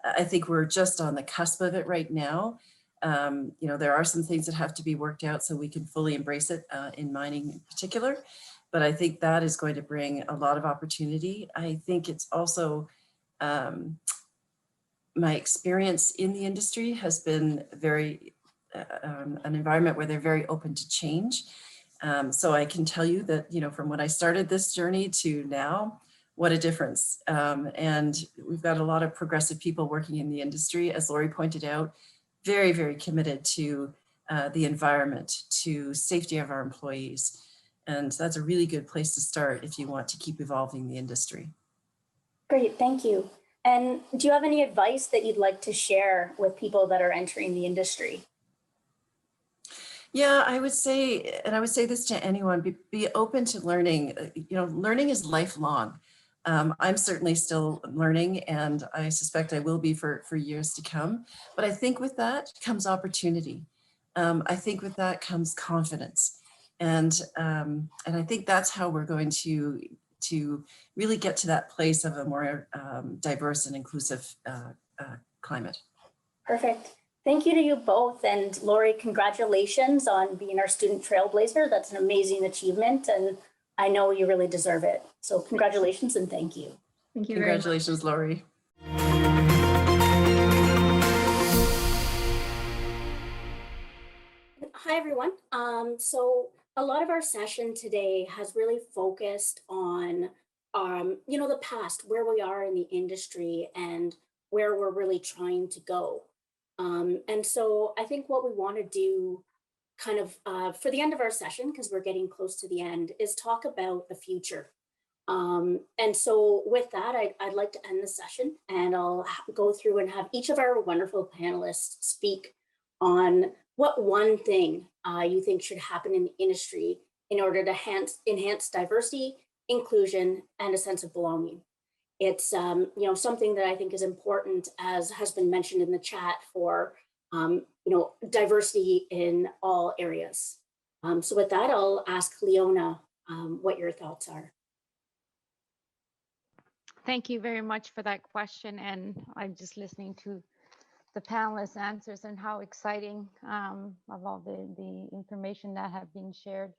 I think we're just on the cusp of it right now. You know, there are some things that have to be worked out so we can fully embrace it in mining in particular. But I think that is going to bring a lot of opportunity. I think it's also my experience in the industry has been very an environment where they're very open to change. So I can tell you that, you know, from when I started this journey to now, what a difference. And we've got a lot of progressive people working in the industry, as Lori pointed out, very, very committed to the environment, to safety of our employees. And that's a really good place to start if you want to keep evolving the industry. Great, thank you. And do you have any advice that you'd like to share with people that are entering the industry? Yeah, I would say, and I would say this to anyone, be open to learning. You know, learning is lifelong. I'm certainly still learning, and I suspect I will be for years to come. But I think with that comes opportunity. I think with that comes confidence. And I think that's how we're going to really get to that place of a more diverse and inclusive climate. Perfect. Thank you to you both. And Lori, congratulations on being our student trailblazer. That's an amazing achievement, and I know you really deserve it. So congratulations and thank you. Thank you Congratulations, very much. Lori. Hi, everyone. So a lot of our session today has really focused on, you know, the past, where we are in the industry and where we're really trying to go. And so I think what we want to do kind of for the end of our session, because we're getting close to the end, is talk about the future. And so with that, I'd like to end the session, and I'll go through and have each of our wonderful panelists speak on what one thing you think should happen in the industry in order to enhance diversity, inclusion, and a sense of belonging. It's you know, something that I think is important, as has been mentioned in the chat, for you know, diversity in all areas. So with that, I'll ask Leona what your thoughts are. Thank you very much for that question. And I'm just listening to the panelists' answers and how exciting of all the information that have been shared.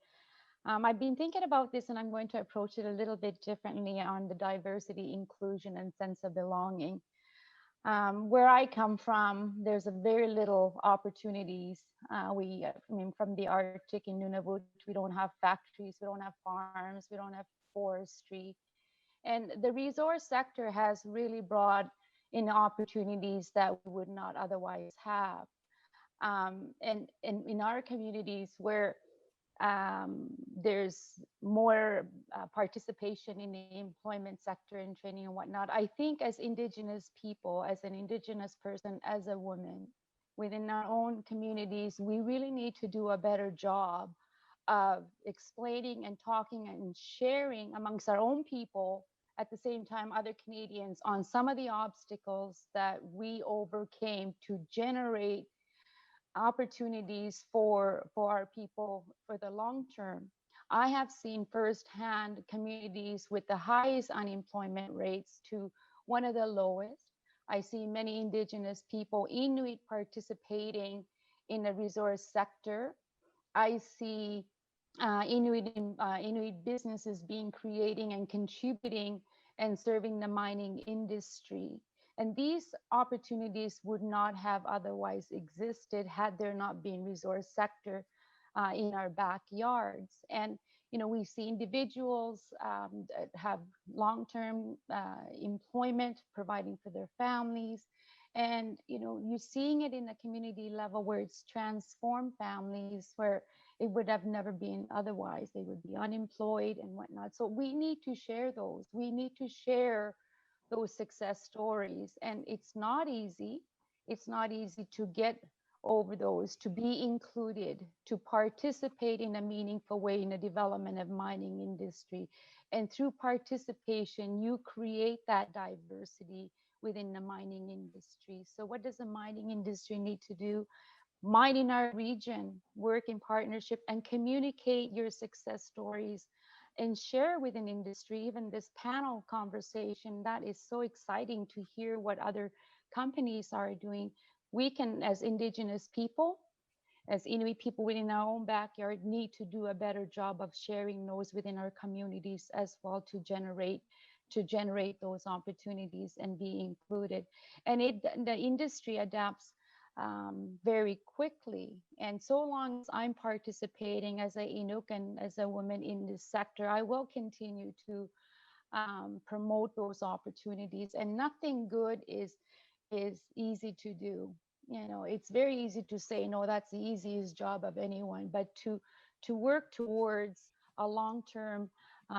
I've been thinking about this, and I'm going to approach it a little bit differently on the diversity, inclusion, and sense of belonging. Where I come from, there's a very little opportunities. I mean, from the Arctic in Nunavut, we don't have factories, we don't have farms, we don't have forestry. And the resource sector has really brought in opportunities that we would not otherwise have. And in our communities where there's more participation in the employment sector and training and whatnot, I think as Indigenous people, as an Indigenous person, as a woman, within our own communities, we really need to do a better job of explaining and talking and sharing amongst our own people, at the same time other Canadians, on some of the obstacles that we overcame to generate opportunities for our people for the long term. I have seen firsthand communities with the highest unemployment rates to one of the lowest. I see many Indigenous people, Inuit, participating in the resource sector. I see Inuit businesses being creating and contributing and serving the mining industry. And these opportunities would not have otherwise existed had there not been resource sector in our backyards. And you know, we see individuals that have long-term employment, providing for their families. And you know, you're seeing it in the community level where it's transformed families where it would have never been otherwise. They would be unemployed and whatnot. So we need to share those. We need to share those success stories. And it's not easy. It's not easy to get over those, to be included, to participate in a meaningful way in the development of mining industry. And through participation, you create that diversity within the mining industry. So what does the mining industry need to do? Mine in our region, work in partnership and communicate your success stories and share with an industry. Even this panel conversation, that is so exciting to hear what other companies are doing. We can, as Indigenous people, as Inuit people within our own backyard, need to do a better job of sharing those within our communities as well, to generate those opportunities and be included. And the industry adapts very quickly. And so long as I'm participating as a Inuk and as a woman in this sector, I will continue to promote those opportunities. And nothing good is easy to do. You know, it's very easy to say, no, that's the easiest job of anyone, but to work towards a long-term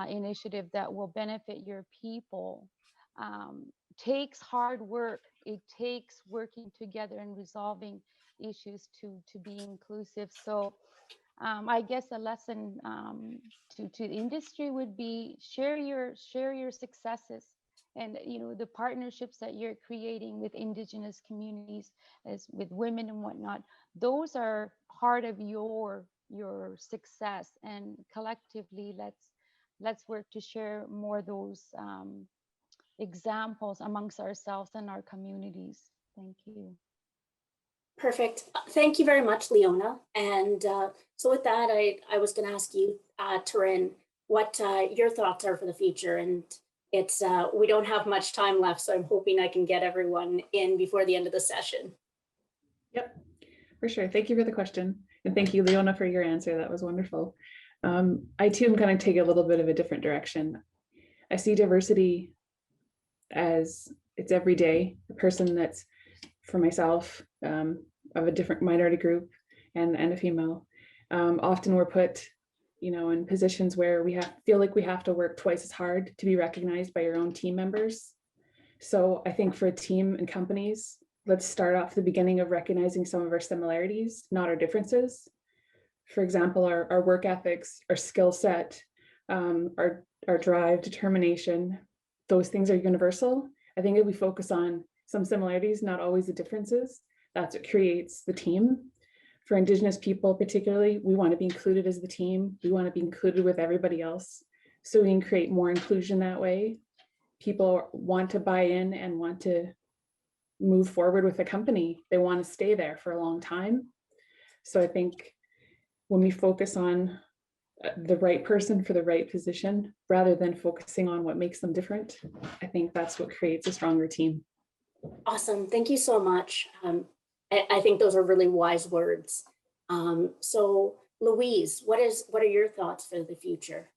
initiative that will benefit your people takes hard work. It takes working together and resolving issues to be inclusive. So I guess a lesson to the industry would be share your successes, and the partnerships that you're creating with Indigenous communities, as with women and whatnot. Those are part of your success, and collectively let's work to share more of those examples amongst ourselves and our communities. Thank you. Perfect. Thank you very much, Leona. And so with that, I was going to ask you, Taryn, what your thoughts are for the future. And it's we don't have much time left, so I'm hoping I can get everyone in before the end of the session. Yep, for sure. Thank you for the question. And thank you, Leona, for your answer. That was wonderful. I too am going to take a little bit of a different direction. I see diversity as it's every day. A person that's, for myself, of a different minority group and a female. Often we're put, in positions where we feel like we have to work twice as hard to be recognized by your own team members. So I think for a team and companies, let's start off the beginning of recognizing some of our similarities, not our differences. For example, our work ethics, our skill set, our drive, determination, those things are universal. I think if we focus on some similarities, not always the differences, that's what creates the team. For Indigenous people particularly, we want to be included as the team. We want to be included with everybody else, so we can create more inclusion that way. People want to buy in and want to move forward with the company. They want to stay there for a long time. So I think when we focus on the right person for the right position, rather than focusing on what makes them different, I think that's what creates a stronger team. Awesome. Thank you so much. I think those are really wise words. So Louise, what are your thoughts for the future?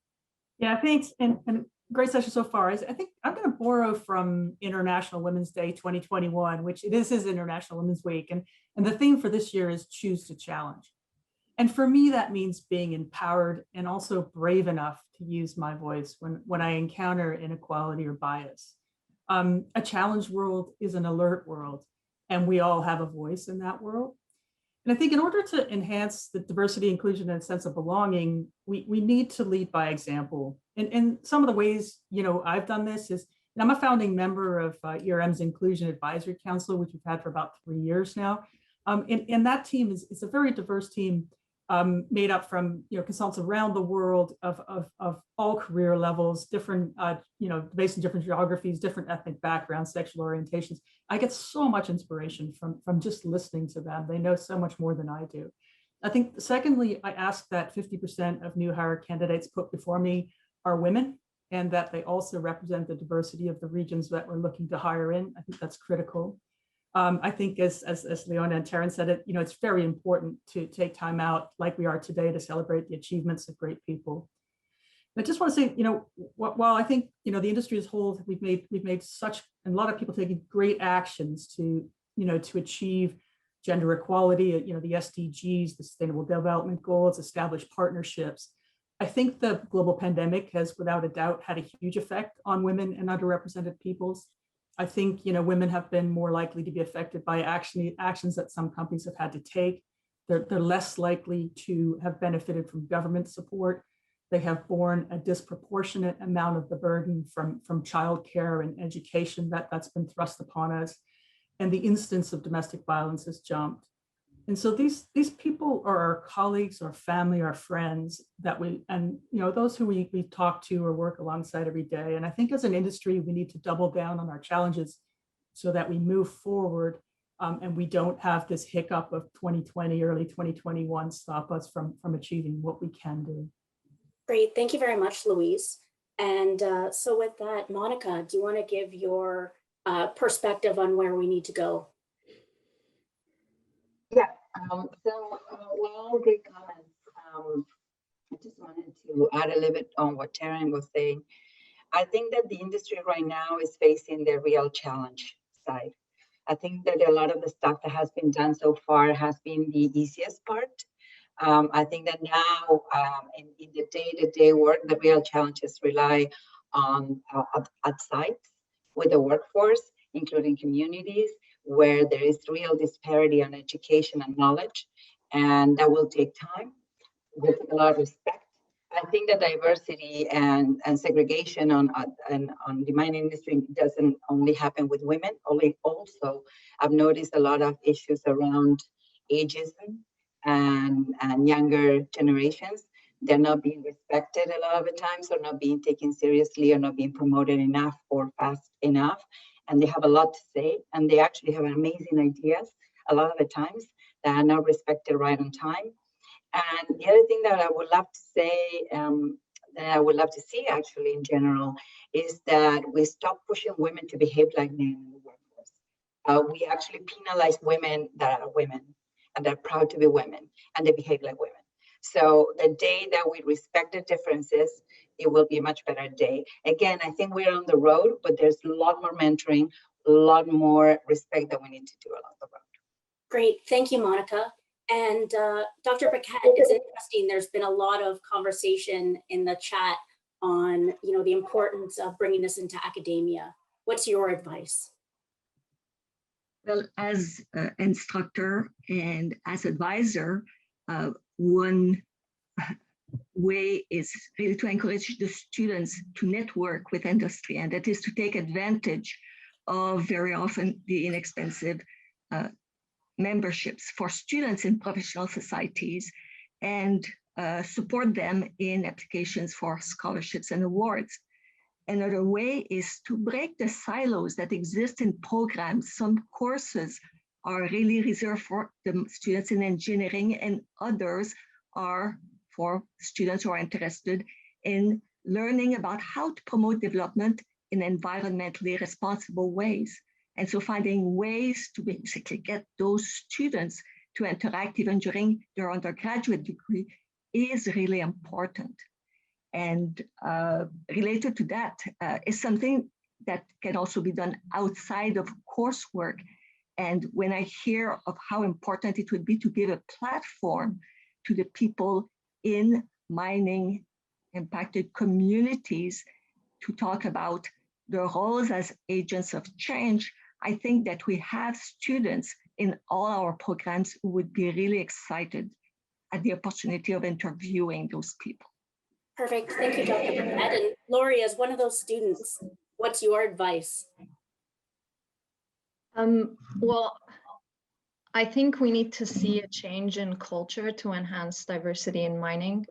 Yeah, thanks. And great session so far. I think I'm going to borrow from International Women's Day 2021, which this is International Women's Week. And the theme for this year is choose to challenge. And for me, that means being empowered and also brave enough to use my voice when I encounter inequality or bias. A challenged world is an alert world, and we all have a voice in that world. And I think in order to enhance the diversity, inclusion, and sense of belonging, we need to lead by example. And some of the ways, I've done this is, and I'm a founding member of ERM's Inclusion Advisory Council, which we've had for about 3 years now. And that team is a very diverse team, made up from consultants around the world of all career levels, different based in different geographies, different ethnic backgrounds, sexual orientations. I get so much inspiration from just listening to them. They know so much more than I do. I think secondly, I ask that 50% of new hire candidates put before me are women, and that they also represent the diversity of the regions that we're looking to hire in. I think that's critical. I think as Leona and Taryn said, it's very important to take time out like we are today to celebrate the achievements of great people. And I just want to say, while I think, the industry as a whole, we've made such, and a lot of people taking great actions to achieve gender equality, the SDGs, the Sustainable Development Goals, establish partnerships. I think the global pandemic has without a doubt had a huge effect on women and underrepresented peoples. I think, women have been more likely to be affected by actions that some companies have had to take. They're less likely to have benefited from government support. They have borne a disproportionate amount of the burden from childcare and education that's been thrust upon us. And the instance of domestic violence has jumped. And so these people are our colleagues, our family, our friends those who we talk to or work alongside every day. And I think as an industry, we need to double down on our challenges so that we move forward and we don't have this hiccup of 2020, early 2021 stop us from achieving what we can do. Great, thank you very much, Louise. And so with that, Monica, do you want to give your perspective on where we need to go? Yeah, great comments. I just wanted to add a little bit on what Taryn was saying. I think that the industry right now is facing the real challenge side. I think that a lot of the stuff that has been done so far has been the easiest part. I think that now in the day-to-day work, the real challenges rely on at sites with the workforce, including communities, where there is real disparity on education and knowledge, and that will take time with a lot of respect. I think that diversity and segregation on the mining industry doesn't only happen with women. Also, I've noticed a lot of issues around ageism and younger generations. They're not being respected a lot of the times, or not being taken seriously, or not being promoted enough or fast enough. And they have a lot to say, and they actually have amazing ideas a lot of the times that are not respected right on time. And the other thing that I would love to say, that I would love to see actually in general, is that we stop pushing women to behave like men in the workforce. We actually penalize women that are women, and they're proud to be women, and they behave like women. So the day that we respect the differences, it will be a much better day. Again, I think we're on the road, but there's a lot more mentoring, a lot more respect that we need to do along the road. Great, thank you, Monica. And Dr. Paquette, it's interesting, there's been a lot of conversation in the chat on the importance of bringing this into academia. What's your advice? Well, as instructor and as advisor, one way is really to encourage the students to network with industry, and that is to take advantage of very often the inexpensive memberships for students in professional societies, and support them in applications for scholarships and awards. Another way is to break the silos that exist in programs. Some courses are really reserved for the students in engineering, and others are for students who are interested in learning about how to promote development in environmentally responsible ways. And so finding ways to basically get those students to interact even during their undergraduate degree is really important. And related to that is something that can also be done outside of coursework. And when I hear of how important it would be to give a platform to the people in mining impacted communities to talk about their roles as agents of change, I think that we have students in all our programs who would be really excited at the opportunity of interviewing those people. Perfect, thank you, Dr. Paquette. And Lori, as one of those students, what's your advice? Well, I think we need to see a change in culture to enhance diversity in mining.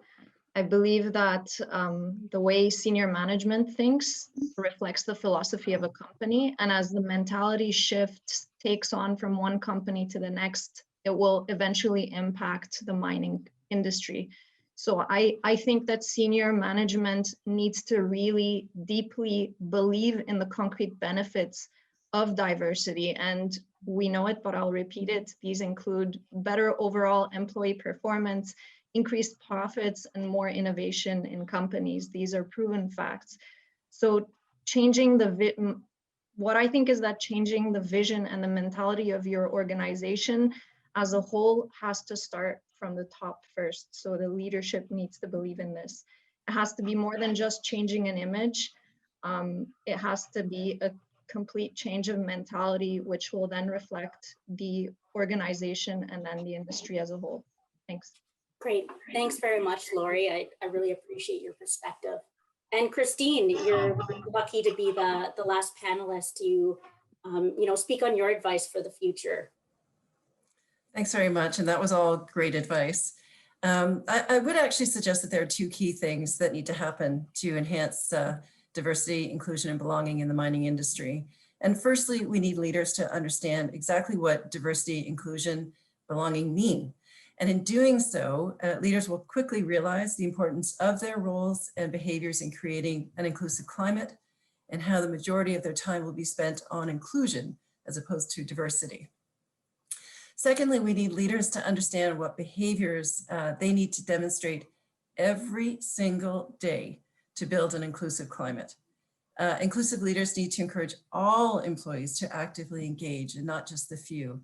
I believe that the way senior management thinks reflects the philosophy of a company. And as the mentality shift takes on from one company to the next, it will eventually impact the mining industry. So I think that senior management needs to really deeply believe in the concrete benefits of diversity. And we know it, but I'll repeat it. These include better overall employee performance, increased profits, and more innovation in companies. These are proven facts. So changing what I think is that changing the vision and the mentality of your organization as a whole has to start from the top first. So the leadership needs to believe in this. It has to be more than just changing an image. It has to be complete change of mentality, which will then reflect the organization and then the industry as a whole. Thanks. Great. Thanks very much, Lori. I really appreciate your perspective. And Christine, you're lucky to be the last panelist to speak on your advice for the future. Thanks very much. And that was all great advice. I would actually suggest that there are two key things that need to happen to enhance diversity, inclusion, and belonging in the mining industry. And firstly, we need leaders to understand exactly what diversity, inclusion, belonging mean. And in doing so, leaders will quickly realize the importance of their roles and behaviors in creating an inclusive climate and how the majority of their time will be spent on inclusion as opposed to diversity. Secondly, we need leaders to understand what behaviors they need to demonstrate every single day to build an inclusive climate. Inclusive leaders need to encourage all employees to actively engage and not just the few.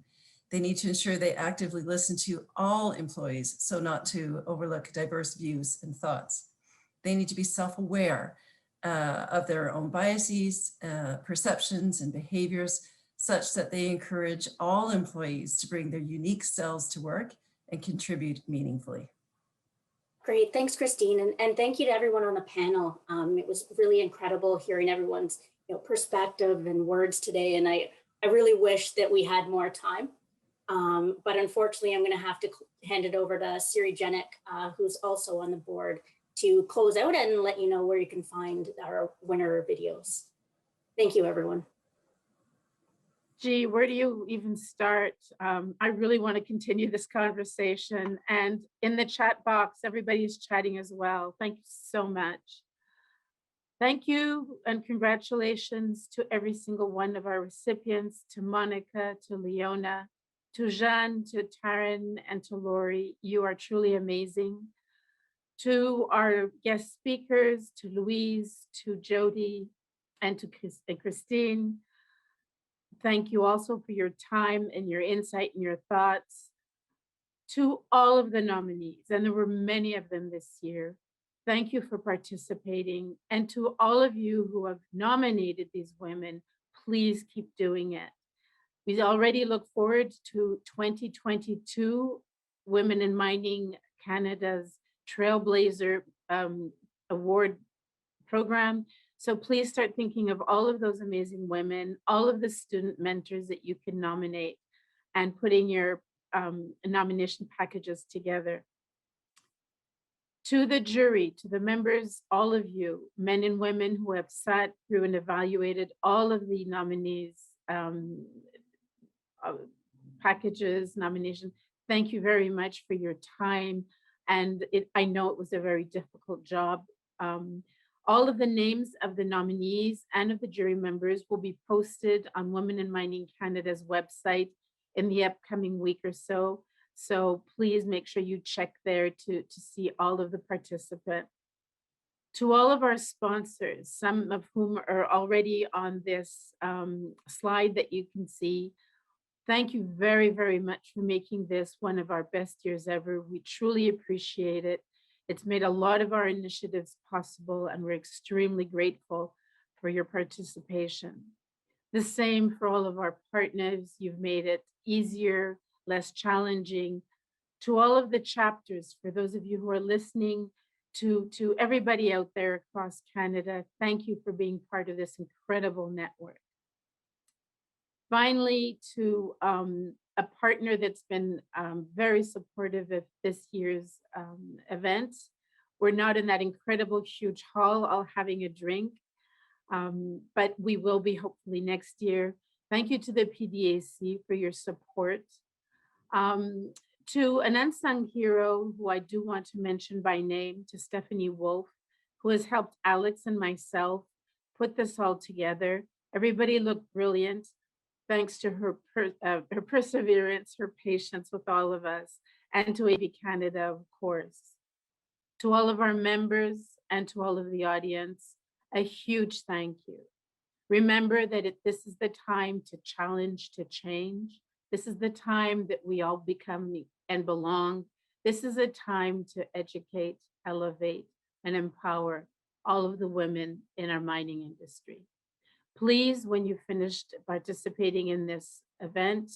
They need to ensure they actively listen to all employees, so not to overlook diverse views and thoughts. They need to be self-aware of their own biases, perceptions, and behaviors, such that they encourage all employees to bring their unique selves to work and contribute meaningfully. Great, thanks, Christine, and thank you to everyone on the panel. It was really incredible hearing everyone's perspective and words today, and I really wish that we had more time. But unfortunately, I'm going to have to hand it over to Siri Jenik, who's also on the board, to close out and let you know where you can find our winner videos. Thank you, everyone. Gee, where do you even start? I really want to continue this conversation. And in the chat box, everybody's chatting as well. Thank you so much. Thank you and congratulations to every single one of our recipients, to Monica, to Leona, to Jeanne, to Taryn, and to Lori. You are truly amazing. To our guest speakers, to Louise, to Jody, and to Christine. Thank you also for your time and your insight and your thoughts. To all of the nominees, and there were many of them this year, thank you for participating. And to all of you who have nominated these women, please keep doing it. We already look forward to 2022 Women in Mining Canada's Trailblazer Award program. So please start thinking of all of those amazing women, all of the student mentors that you can nominate, and putting your nomination packages together. To the jury, to the members, all of you, men and women who have sat through and evaluated all of the nominees' packages, nominations, thank you very much for your time. And I know it was a very difficult job. All of the names of the nominees and of the jury members will be posted on Women in Mining Canada's website in the upcoming week or so. So please make sure you check there to see all of the participants. To all of our sponsors, some of whom are already on this slide that you can see, thank you very, very much for making this one of our best years ever. We truly appreciate it. It's made a lot of our initiatives possible, and we're extremely grateful for your participation. The same for all of our partners. You've made it easier, less challenging. To all of the chapters, for those of you who are listening, to everybody out there across Canada, thank you for being part of this incredible network. Finally, to a partner that's been very supportive of this year's event. We're not in that incredible huge hall all having a drink, but we will be hopefully next year. Thank you to the PDAC for your support. To an unsung hero who I do want to mention by name, to Stephanie Wolf, who has helped Alex and myself put this all together. Everybody looked brilliant. Thanks to her perseverance, her patience with all of us, and to AB Canada, of course. To all of our members and to all of the audience, a huge thank you. Remember that this is the time to challenge, to change. This is the time that we all become and belong. This is a time to educate, elevate, and empower all of the women in our mining industry. Please, when you finished participating in this event,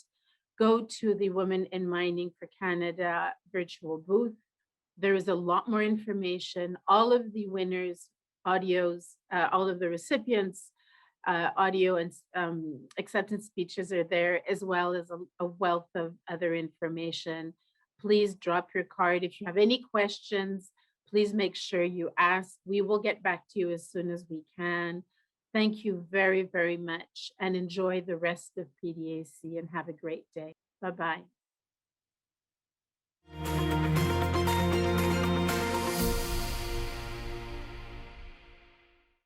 go to the Women in Mining for Canada virtual booth. There is a lot more information. All of the winners' audios, all of the recipients' audio and acceptance speeches are there, as well as a wealth of other information. Please drop your card. If you have any questions, please make sure you ask. We will get back to you as soon as we can. Thank you very, very much, and enjoy the rest of PDAC and have a great day. Bye-bye.